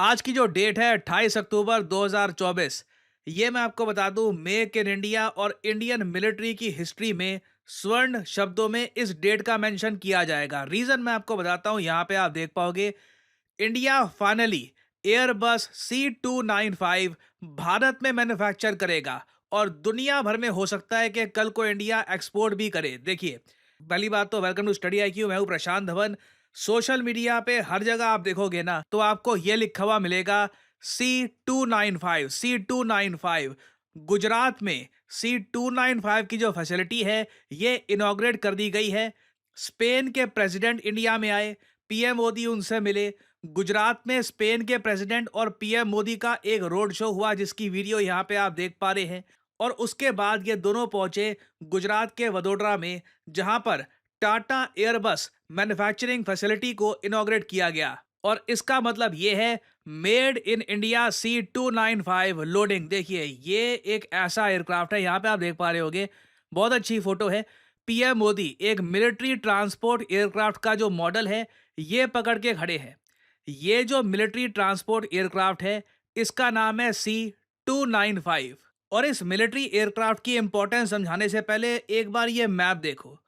आज की जो डेट है 28 अक्टूबर 2024। ये मैं आपको बता दूं, मेक इन इंडिया और इंडियन मिलिट्री की हिस्ट्री में स्वर्ण शब्दों में इस डेट का मेंशन किया जाएगा। रीजन मैं आपको बताता हूं, यहां पे आप देख पाओगे। India finally Airbus C295 Bharat में मैन्युफैक्चर करेगा और दुनिया भर में हो सकता है कि कल को इंडिया एक्सपोर्ट भी करे। देखिए, पहली बात तो वेलकम टू स्टडी IQ। मैं हूं प्रशांत धवन। सोशल मीडिया पे हर जगह आप देखोगे ना, तो आपको ये लिखा हुआ मिलेगा C295। गुजरात में C295 की जो फैसिलिटी है, ये इनॉग्रेट कर दी गई है। स्पेन के प्रेसिडेंट इंडिया में आए, PM मोदी उनसे मिले। गुजरात में स्पेन के प्रेसिडेंट और PM मोदी का एक रोड शो हुआ, जिसकी वीडियो यहाँ पे आप देख पा रहे हैं। और उसके बाद ये दोनों पहुंचे गुजरात के वडोदरा में, जहां पर टाटा एयरबस मैन्युफैक्चरिंग फैसिलिटी को इनॉग्रेट किया गया। और इसका मतलब ये है, made in India C295 loading. देखिए, ये एक ऐसा एयरक्राफ्ट है, यहाँ पे आप देख पा रहे होगे, बहुत अच्छी फोटो है। PM मोदी एक मिलिट्री ट्रांसपोर्ट एयरक्राफ्ट का जो मॉडल है, ये पकड़ के खड़े हैं। ये जो मिलिट्री ट्रांसपोर्ट एयरक्राफ्ट है, इसका नाम है C295। और इस मिलिट्री एयरक्राफ्ट की इंपॉर्टेंस समझाने से पहले एक बार ये मैप देखो।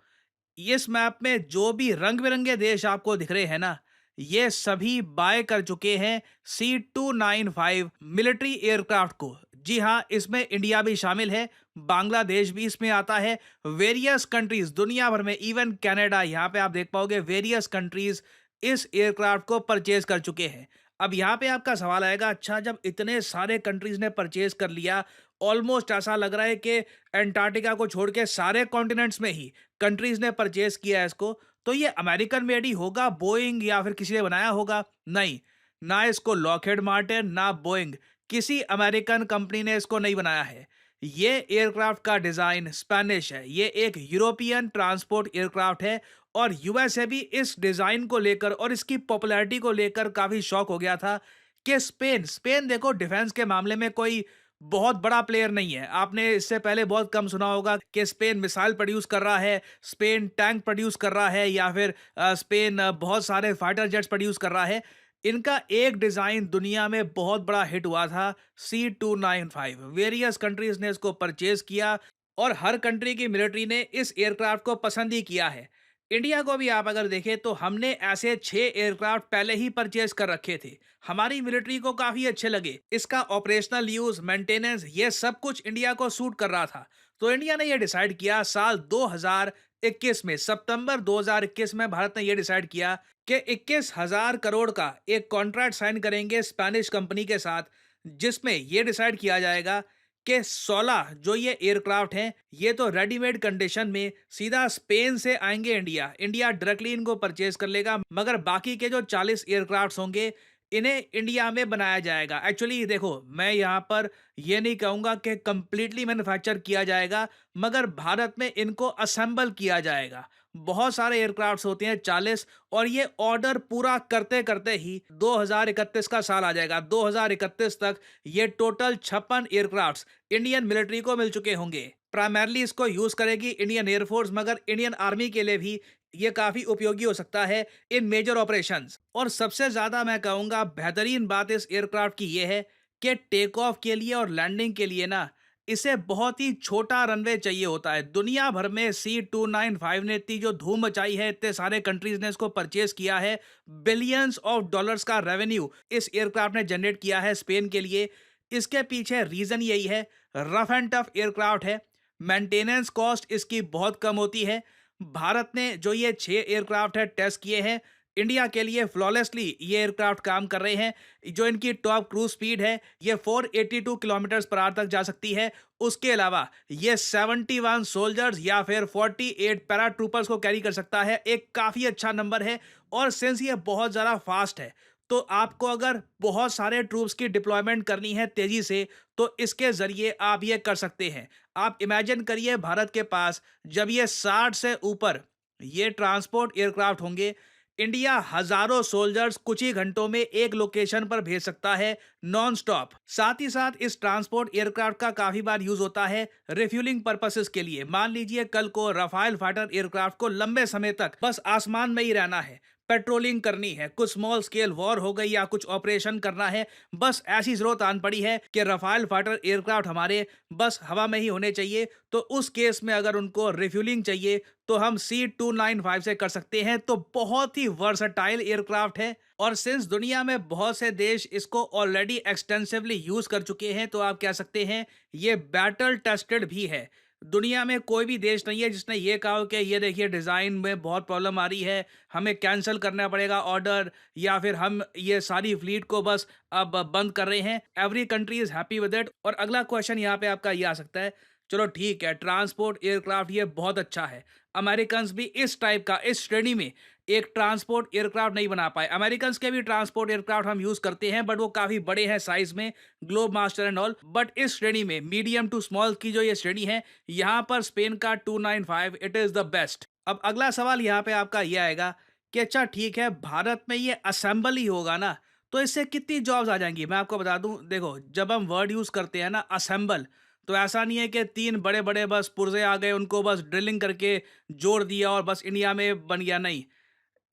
इस मैप में जो भी रंग बिरंगे देश आपको दिख रहे हैं ना, ये सभी बाय कर चुके हैं C295 मिलिट्री एयरक्राफ्ट को। जी हाँ, इसमें इंडिया भी शामिल है, बांग्लादेश भी इसमें आता है। वेरियस कंट्रीज दुनिया भर में, इवन कनाडा, यहाँ पे आप देख पाओगे वेरियस कंट्रीज इस एयरक्राफ्ट को परचेज कर चुके हैं। अब यहाँ पे आपका सवाल आएगा, अच्छा जब इतने सारे कंट्रीज ने परचेज कर लिया, ऑलमोस्ट ऐसा लग रहा है कि एंटार्क्टिका को छोड़ के सारे कॉन्टिनेंट्स में ही कंट्रीज ने परचेज किया है इसको, तो ये अमेरिकन मेड ही होगा, बोइंग या फिर किसी ने बनाया होगा? नहीं, ना इसको लॉकहेड मार्टिन ना बोइंग, किसी अमेरिकन कंपनी ने इसको नहीं बनाया है। ये एयरक्राफ्ट का डिजाइन स्पेनिश है, ये एक यूरोपियन ट्रांसपोर्ट एयरक्राफ्ट है। और USA भी इस डिजाइन को लेकर और इसकी पॉपुलैरिटी को लेकर काफी शॉक हो गया था कि स्पेन स्पेन देखो, डिफेंस के मामले में कोई बहुत बड़ा प्लेयर नहीं है। आपने इससे पहले बहुत कम सुना होगा कि स्पेन मिसाइल प्रोड्यूस कर रहा है, स्पेन टैंक प्रोड्यूस कर रहा है, या फिर स्पेन बहुत सारे फाइटर जेट्स प्रोड्यूस कर रहा है। इनका एक डिजाइन दुनिया में बहुत बड़ा हिट हुआ था, C295। वेरियस कंट्रीज ने इसको परचेज किया और हर कंट्री की मिलिट्री ने इस एयरक्राफ्ट को पसंद ही किया है। इंडिया को भी आप अगर देखें तो हमने ऐसे 6 एयरक्राफ्ट पहले ही परचेज कर रखे थे। हमारी मिलिट्री को काफी अच्छे लगे, इसका ऑपरेशनल यूज, मेंटेनेंस, ये सब कुछ इंडिया को सूट कर रहा था। तो इंडिया ने यह डिसाइड किया साल 2021 में, सितंबर 2021 में भारत ने यह डिसाइड किया कि 21,000 करोड़ का एक कॉन्ट्रैक्ट साइन करेंगे स्पेनिश कंपनी के साथ, जिसमें यह डिसाइड किया जाएगा कि 16 जो ये एयरक्राफ्ट हैं, ये तो रेडीमेड कंडीशन में सीधा स्पेन से आएंगे इंडिया। इंडिया डायरेक्टली इनको परचेज कर लेगा, मगर बाकी के जो 40 एयरक्राफ्ट होंगे, इन्हें इंडिया में बनाया जाएगा। एक्चुअली देखो, मैं यहाँ पर ये नहीं कहूँगा कि कंप्लीटली मैन्युफैक्चर किया जाएगा, मगर भारत में इनको असेंबल किया जाएगा। बहुत सारे एयरक्राफ्ट्स होते हैं 40, और ये ऑर्डर पूरा करते करते ही 2031 का साल आ जाएगा। 2031 तक ये टोटल 56 एयरक्राफ्ट्स इंडियन मिलिट्री को मिल चुके होंगे। प्राइमरली इसको यूज करेगी इंडियन एयरफोर्स, मगर इंडियन आर्मी के लिए भी ये काफी उपयोगी हो सकता है इन मेजर ऑपरेशंस। और सबसे ज्यादा मैं कहूंगा बेहतरीन बात इस एयरक्राफ्ट की ये है कि टेक ऑफ के लिए और लैंडिंग के लिए ना, इसे बहुत ही छोटा रनवे चाहिए होता है। दुनिया भर में C295 ने इतनी जो धूम मचाई है, इतने सारे कंट्रीज ने इसको परचेज किया है, बिलियंस ऑफ डॉलर्स का रेवेन्यू इस एयरक्राफ्ट ने जनरेट किया है स्पेन के लिए। इसके पीछे रीजन यही है, रफ एंड टफ एयरक्राफ्ट है, मेंटेनेंस कॉस्ट इसकी बहुत कम होती है। भारत ने जो ये 6 एयरक्राफ्ट है टेस्ट किए हैं, इंडिया के लिए फ्लॉलेसली ये एयरक्राफ्ट काम कर रहे हैं। जो इनकी टॉप क्रूज स्पीड है, ये 482 किलोमीटर पर आवर तक जा सकती है। उसके अलावा ये 71 सोल्जर्स या फिर 48 पैरा ट्रूपर्स को कैरी कर सकता है, एक काफी अच्छा नंबर है। और सिंस ये बहुत ज्यादा फास्ट है, तो आपको अगर बहुत सारे ट्रूप्स की डिप्लॉयमेंट करनी है तेजी से, तो इसके जरिए आप ये कर सकते हैं। आप इमेजिन करिए, भारत के पास जब ये 60 से ऊपर ये ट्रांसपोर्ट एयरक्राफ्ट होंगे, इंडिया हजारों सोल्जर्स कुछ ही घंटों में एक लोकेशन पर भेज सकता है, नॉन स्टॉप। साथ ही साथ इस ट्रांसपोर्ट एयरक्राफ्ट का काफी बार यूज होता है रिफ्यूलिंग पर्पसेस के लिए। मान लीजिए कल को राफेल फाइटर एयरक्राफ्ट को लंबे समय तक बस आसमान में ही रहना है, पेट्रोलिंग करनी है, कुछ स्मॉल स्केल वॉर हो गई या कुछ ऑपरेशन करना है, बस ऐसी जरूरत आन पड़ी है कि रफाल फाइटर एयरक्राफ्ट हमारे बस हवा में ही होने चाहिए। तो उस केस में अगर उनको रिफ्यूलिंग चाहिए तो हम C295 से कर सकते हैं। तो बहुत ही वर्सटाइल एयरक्राफ्ट है, और सिंस दुनिया में बहुत से देश इसको ऑलरेडी एक्सटेंसिवली यूज कर चुके हैं, तो आप कह सकते हैं ये बैटल टेस्टेड भी है। दुनिया में कोई भी देश नहीं है जिसने ये कहा हो कि ये देखिए डिज़ाइन में बहुत प्रॉब्लम आ रही है, हमें कैंसिल करना पड़ेगा ऑर्डर, या फिर हम ये सारी फ्लीट को बस अब बंद कर रहे हैं। Every country is happy with it. और अगला क्वेश्चन यहाँ पे आपका ये आ सकता है, चलो ठीक है, ट्रांसपोर्ट एयरक्राफ्ट ये बहुत अच्छा है। अमेरिकन्स भी इस टाइप का, इस श्रेणी में एक ट्रांसपोर्ट एयरक्राफ्ट नहीं बना पाए। अमेरिकन्स के भी ट्रांसपोर्ट एयरक्राफ्ट हम यूज़ करते हैं, बट वो काफ़ी बड़े हैं साइज़ में, globe master and all. But इस श्रेणी में मीडियम टू स्मॉल की जो ये श्रेणी है, यहाँ पर स्पेन का 295 इट इज़ द बेस्ट। अब अगला सवाल यहाँ पे आपका ये आएगा कि अच्छा ठीक है, भारत में ये असेंबल ही होगा ना, तो इससे कितनी जॉब्स आ जाएंगी? मैं आपको बता दूं, देखो जब हम वर्ड यूज़ करते हैं ना असेंबल, तो ऐसा नहीं है कि तीन बड़े बड़े बस पुर्जे आ गए, उनको बस ड्रिलिंग करके जोड़ दिया और बस इंडिया में बन गया। नहीं,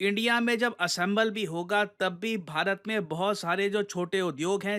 इंडिया में जब असेंबल भी होगा तब भी भारत में बहुत सारे जो छोटे उद्योग हैं,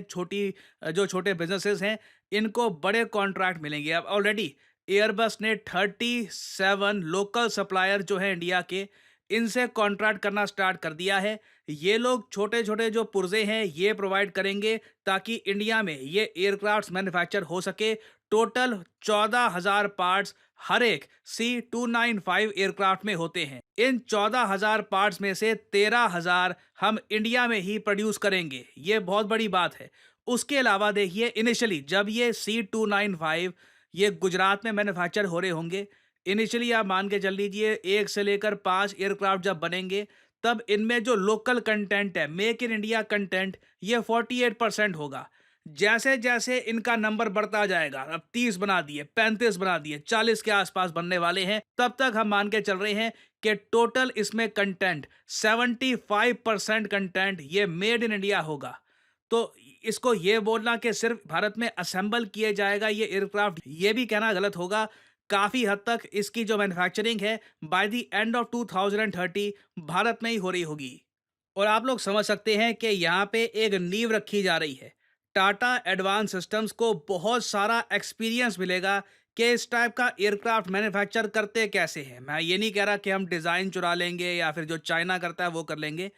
जो छोटे बिजनेसेस हैं, इनको बड़े कॉन्ट्रैक्ट मिलेंगे। अब ऑलरेडी एयरबस ने 37 लोकल सप्लायर जो हैं इंडिया के, इनसे कॉन्ट्रैक्ट करना स्टार्ट कर दिया है। ये लोग छोटे छोटे जो पुर्जे हैं ये प्रोवाइड करेंगे ताकि इंडिया में ये एयरक्राफ्ट मैन्युफैक्चर हो सके। टोटल 14,000 पार्ट्स हर एक C295 एयरक्राफ्ट में होते हैं। इन 14,000 पार्ट्स में से 13,000 हम इंडिया में ही प्रोड्यूस करेंगे, ये बहुत बड़ी बात है। उसके अलावा देखिए, इनिशियली जब ये C295 ये गुजरात में मैन्युफैक्चर हो रहे होंगे, इनिशियली आप मान के चल लीजिए 1 से लेकर 5 एयरक्राफ्ट जब बनेंगे, तब इनमें जो लोकल कंटेंट है, मेक इन इंडिया कंटेंट, ये 48% होगा। जैसे जैसे इनका नंबर बढ़ता जाएगा, अब 30 बना दिए, 35 बना दिए, 40 के आसपास बनने वाले हैं, तब तक हम मान के चल रहे हैं कि टोटल इसमें कंटेंट 75% कंटेंट ये मेड इन इंडिया होगा। तो इसको ये बोलना कि सिर्फ भारत में असेंबल किए जाएगा ये एयरक्राफ्ट, ये भी कहना गलत होगा। काफ़ी हद तक इसकी जो मैन्युफैक्चरिंग है by the end of 2030 Bharat में ही हो रही होगी। और आप लोग समझ सकते हैं कि यहाँ पे एक नींव रखी जा रही है। टाटा एडवांस सिस्टम्स को बहुत सारा एक्सपीरियंस मिलेगा कि इस टाइप का एयरक्राफ्ट मैन्युफैक्चर करते कैसे हैं। मैं ये नहीं कह रहा कि हम डिज़ाइन चुरा लेंगे या फिर जो चाइना करता है वो कर लेंगे।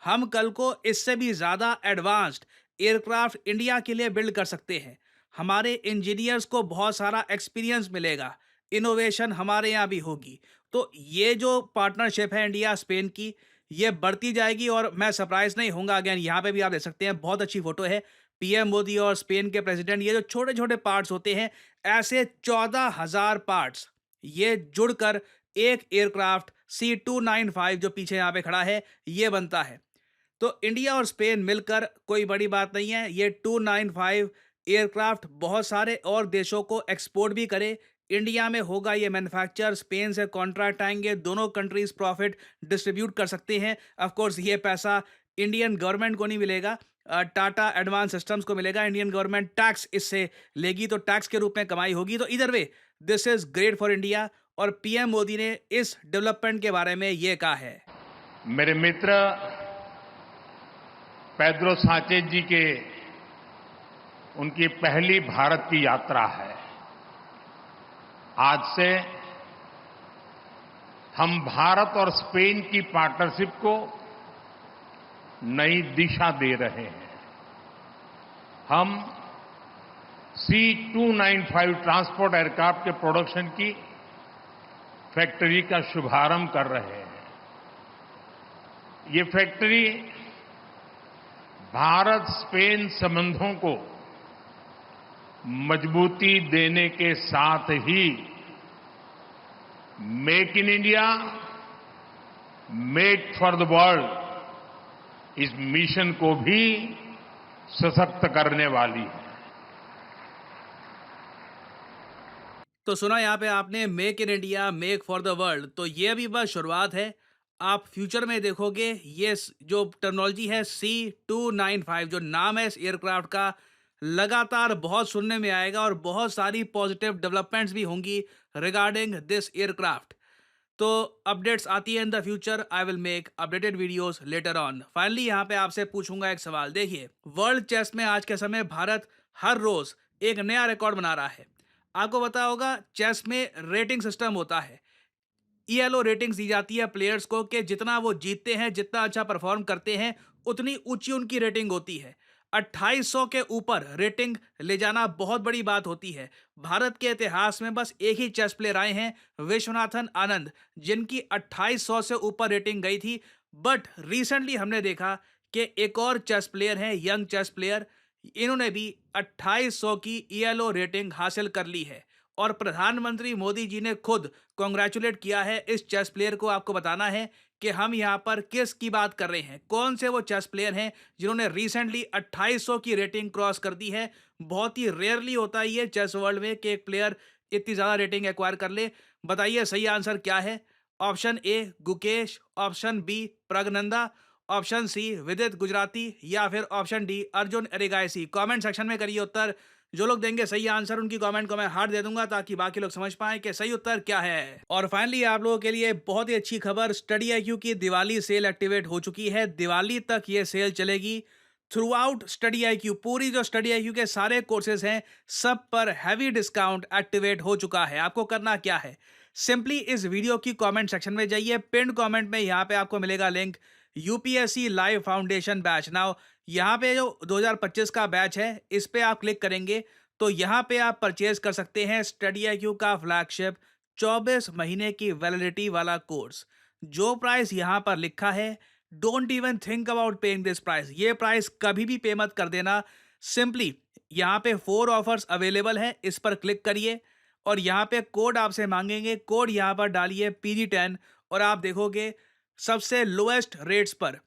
हम कल को इससे भी ज़्यादा एडवांस्ड एयरक्राफ्ट इंडिया के लिए बिल्ड कर सकते हैं। हमारे इंजीनियर्स को बहुत सारा एक्सपीरियंस मिलेगा, इनोवेशन हमारे यहाँ भी होगी। तो ये जो पार्टनरशिप है इंडिया स्पेन की, ये बढ़ती जाएगी और मैं सरप्राइज नहीं होऊंगा। अगेन यहाँ पे भी आप देख सकते हैं, बहुत अच्छी फोटो है, पीएम मोदी और स्पेन के प्रेसिडेंट। ये जो छोटे छोटे पार्ट्स होते हैं, ऐसे 14,000 पार्ट्स ये जुड़कर एक एयरक्राफ्ट C295 जो पीछे यहाँ पे खड़ा है ये बनता है। तो इंडिया और स्पेन मिलकर कोई बड़ी बात नहीं है। ये 295 एयरक्राफ्ट बहुत सारे और देशों को एक्सपोर्ट भी करे। इंडिया में होगा ये मैन्युफैक्चर, स्पेन से कॉन्ट्रैक्ट आएंगे, दोनों कंट्रीज प्रॉफिट डिस्ट्रीब्यूट कर सकते हैं। ऑफ कोर्स ये पैसा इंडियन गवर्नमेंट को नहीं मिलेगा, टाटा एडवांस सिस्टम्स को मिलेगा। इंडियन गवर्नमेंट टैक्स इससे लेगी, तो टैक्स के रूप में कमाई होगी। तो इधर way this is great for India. और पीएम मोदी ने इस डेवलपमेंट के बारे में ये कहा है। मेरे मित्र पेड्रो सांचेज जी के उनकी पहली भारत की यात्रा है। आज से हम भारत और स्पेन की पार्टनरशिप को नई दिशा दे रहे हैं। हम C295 ट्रांसपोर्ट एयरक्राफ्ट के प्रोडक्शन की फैक्ट्री का शुभारंभ कर रहे हैं। ये फैक्ट्री भारत स्पेन संबंधों को मजबूती देने के साथ ही make in India, make for the world इस मिशन को भी सशक्त करने वाली है। तो सुना यहाँ पे आपने, make in India, make for the world. तो ये अभी बस शुरुआत है। आप फ्यूचर में देखोगे ये जो टेक्नोलॉजी है C295, जो नाम है इस एयरक्राफ्ट का, लगातार बहुत सुनने में आएगा और बहुत सारी पॉजिटिव डेवलपमेंट्स भी होंगी रिगार्डिंग दिस एयरक्राफ्ट। तो अपडेट्स आती है in the future. I will make updated videos later on. Finally यहाँ पे आपसे पूछूंगा एक सवाल। देखिए, वर्ल्ड चेस में आज के समय भारत हर रोज एक नया रिकॉर्ड बना रहा है। आपको पता होगा, चेस में रेटिंग सिस्टम होता है। ईएलओ रेटिंग्स दी जाती है प्लेयर्स को कि जितना वो जीतते हैं, जितना अच्छा परफॉर्म करते हैं, उतनी ऊंची उनकी रेटिंग होती है। 2800 के ऊपर रेटिंग ले जाना बहुत बड़ी बात होती है। भारत के इतिहास में बस एक ही चेस प्लेयर आए हैं, विश्वनाथन आनंद, जिनकी 2800 से ऊपर रेटिंग गई थी। बट रिसेंटली हमने देखा कि एक और चेस प्लेयर हैं, यंग चेस प्लेयर, इन्होंने भी 2800 की ईएलओ रेटिंग हासिल कर ली है। और प्रधानमंत्री मोदी जी ने खुद कॉन्ग्रेचुलेट किया है इस चेस प्लेयर को। आपको बताना है कि हम यहाँ पर किस की बात कर रहे हैं, कौन से वो चेस प्लेयर हैं जिन्होंने रिसेंटली 2800 की रेटिंग क्रॉस कर दी है। बहुत ही रेयरली होता है ये चेस वर्ल्ड में कि एक प्लेयर इतनी ज़्यादा रेटिंग एक्वायर कर ले। बताइए सही आंसर क्या है? Option A Gukesh, option B Praggnanandhaa, option C Vidit Gujrathi, या फिर option D Arjun Erigaisi. Comment section में करिए उत्तर। जो लोग देंगे सही आंसर, उनकी कमेंट को मैं हार्ट दे दूंगा ताकि बाकी लोग समझ पाएं कि सही उत्तर क्या है। और फाइनली आप लोगों के लिए बहुत ही अच्छी खबर, स्टडी आईक्यू की दिवाली सेल एक्टिवेट हो चुकी है। दिवाली तक ये सेल चलेगी थ्रू आउट स्टडी आईक्यू। पूरी जो स्टडी आईक्यू के सारे कोर्सेज हैं, सब पर हैवी डिस्काउंट एक्टिवेट हो चुका है। आपको करना क्या है? सिंपली इस वीडियो की कमेंट सेक्शन में जाइए, पिन कमेंट में यहाँ पे आपको मिलेगा link UPSC live foundation batch. Now यहाँ पे जो 2025 का बैच है, इस पे आप क्लिक करेंगे तो यहाँ पे आप परचेज कर सकते हैं स्टडी आईक्यू का फ्लैगशिप 24 महीने की वैलिडिटी वाला कोर्स। जो प्राइस यहाँ पर लिखा है, don't even think about paying this price. ये प्राइस कभी भी पे मत कर देना। सिंपली यहाँ पे 4 ऑफर्स अवेलेबल हैं, इस पर क्लिक करिए और यहाँ पे कोड आपसे मांगेंगे। कोड यहाँ पर डालिए PG10 और आप देखोगे सबसे लोएस्ट रेट्स पर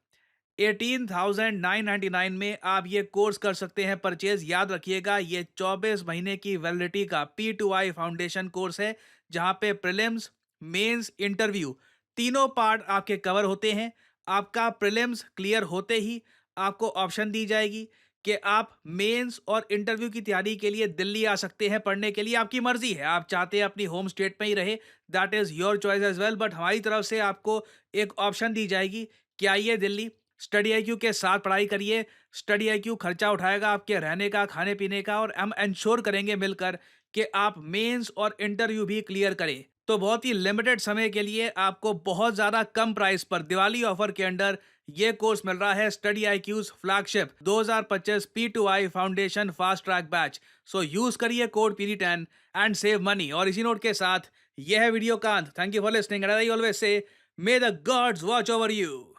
18,999 में आप ये कोर्स कर सकते हैं परचेज। याद रखिएगा, ये 24 महीने की वैलिडिटी का P2I फाउंडेशन कोर्स है, जहां पे प्रीलिम्स, मेंस, इंटरव्यू तीनों पार्ट आपके कवर होते हैं। आपका प्रीलिम्स क्लियर होते ही आपको ऑप्शन दी जाएगी कि आप मेंस और इंटरव्यू की तैयारी के लिए दिल्ली आ सकते हैं पढ़ने के लिए। आपकी मर्जी है, आप चाहते हैं अपनी होम स्टेट में ही रहे, that is your choice as well. But हमारी तरफ से आपको एक ऑप्शन दी जाएगी कि आइए दिल्ली, स्टडी आईक्यू के साथ पढ़ाई करिए। स्टडी आईक्यू खर्चा उठाएगा आपके रहने का, खाने पीने का, और हम इंश्योर करेंगे मिलकर कि आप मेंस और इंटरव्यू भी क्लियर करें। तो बहुत ही लिमिटेड समय के लिए आपको बहुत ज़्यादा कम प्राइस पर दिवाली ऑफर के अंडर ये कोर्स मिल रहा है, study IQ's flagship 2025 P2I foundation fast track batch. So use करिए code PG10 and save money. और इसी नोट के साथ यह है वीडियो का अंत। Thank you for listening and I always say, may the gods watch over you.